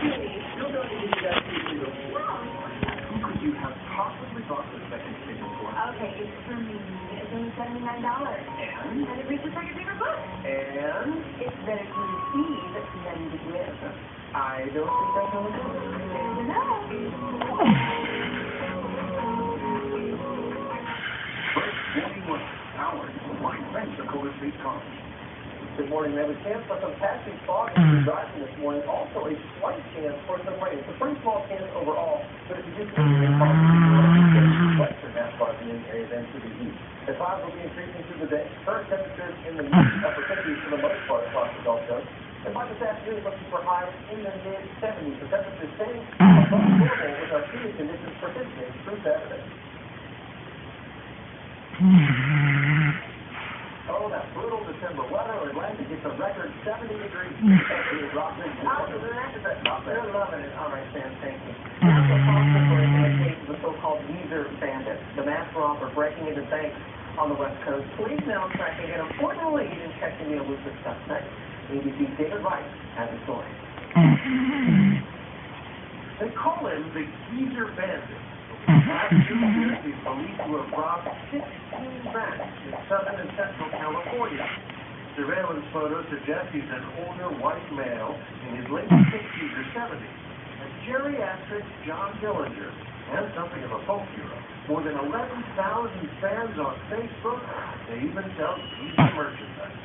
You're going to give me that piece of the Who could you have possibly bought the second ticket for? Okay, it's for me. It's only $79. And? And it reaches for your favorite book. And? It's better to receive than to give. I don't think that's how it goes. There's enough. First morning was hours before Pensacola State College. Good morning. There was a chance for some patchy fog as you're driving this morning. Also, a slight chance for some rain. It's a pretty small chance overall, but if you do see rain, possibly western half part of the area then to the east. The clouds will be increasing through the day. Current temperatures in the mid upper 50s for the most part across the Gulf Coast. And by this afternoon, looking for highs in the mid-70s. The temperatures staying above normal with our heating conditions persisting through Saturday. Oh, that brutal December weather. Atlanta gets a record 70 degrees. You're loving it. All right, Sam, thank you. Now the possible for in the case of the so-called geezer bandits, the mass robber breaking into banks on the West Coast. Police now tracking an important lead in catching the elusive suspect. ABC's David Wright has a story. They call him the geezer bandit. Last 2 years, he's believed to have robbed 16 banks in Southern and Central California. Surveillance photos suggest he's an older white male in his late 60s or 70s. A geriatric John Dillinger, and something of a folk hero. More than 11,000 fans on Facebook. They even sell geezer merchandise.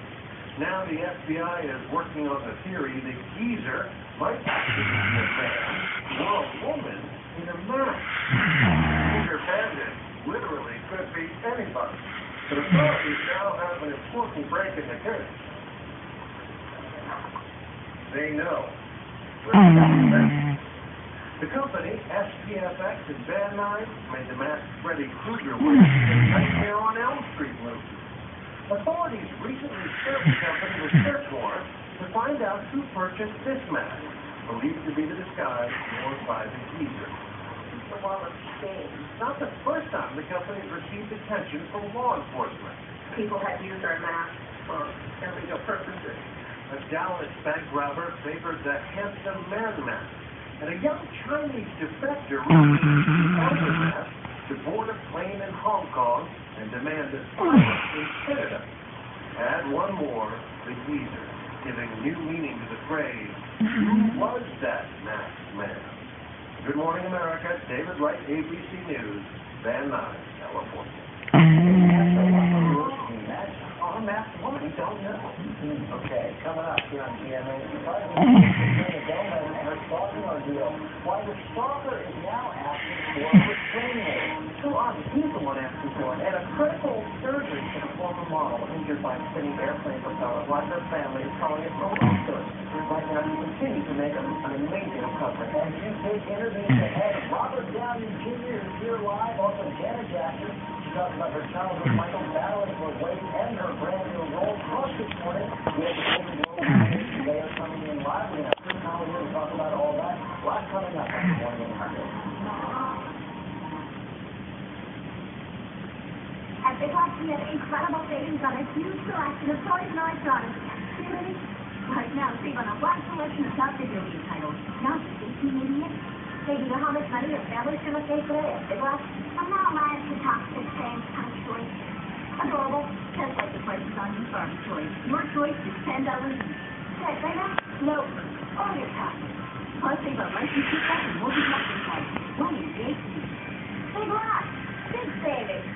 Now the FBI is working on the theory that geezer might actually be a man or a woman in a mask. Geezer bandit literally could be anybody. But authorities now have an important break in the case. They know where the company, SPFX and Van Nuys, made the masked Freddy Krueger wig right there on Elm Street movie. Authorities recently served the company with search warrants to find out who purchased this mask, believed to be the disguise worn by the geezer. It's not the first time the company has received attention from law enforcement. People have used our masks for illegal purposes. A Dallas bank robber favored the handsome man mask, and a young Chinese defector recently held the mask to board a plane in Hong Kong and demand asylum in Canada. Add one more, the geezer, giving new meaning to the phrase, who was that masked man? Good morning, America. David Wright, ABC News, Van Nuys, California. On that one, we don't know. Okay, coming up here on GMA. Her stalking ordeal. Why the stalker is now asking for a restraining order. So obviously, he's the one asking for it. And a critical surgery for the former model injured by a spinning airplane propeller. Why her family is calling it a love story. Right now, she continues to make an amazing recovery. And you take interviews ahead. Robert Downey Jr. is here live. Also, Janet Jackson. She talks about her childhood Michael battling for weight and her brand new role. Plus, this morning, we have the Golden Globes. They are coming in live. We have Chris Howell here to talk about all that. A lot coming up on the Morning Hunter. At Big Lots, we have incredible savings on a huge selection of toys and electronics. Really? Right now, save on a wide selection of top video game titles. Not just $18.88. Hey, do you know how much money your family's going to save today at Big Lots? I'm not allowed to talk to same kind of choice. Adorable. Just like the prices on your farm choice. Your choice is $10 each. Check right now? No. All your time. Plus, save on licensed stuff and multi-platform cards. One in 8 weeks. Big Lots. Big savings.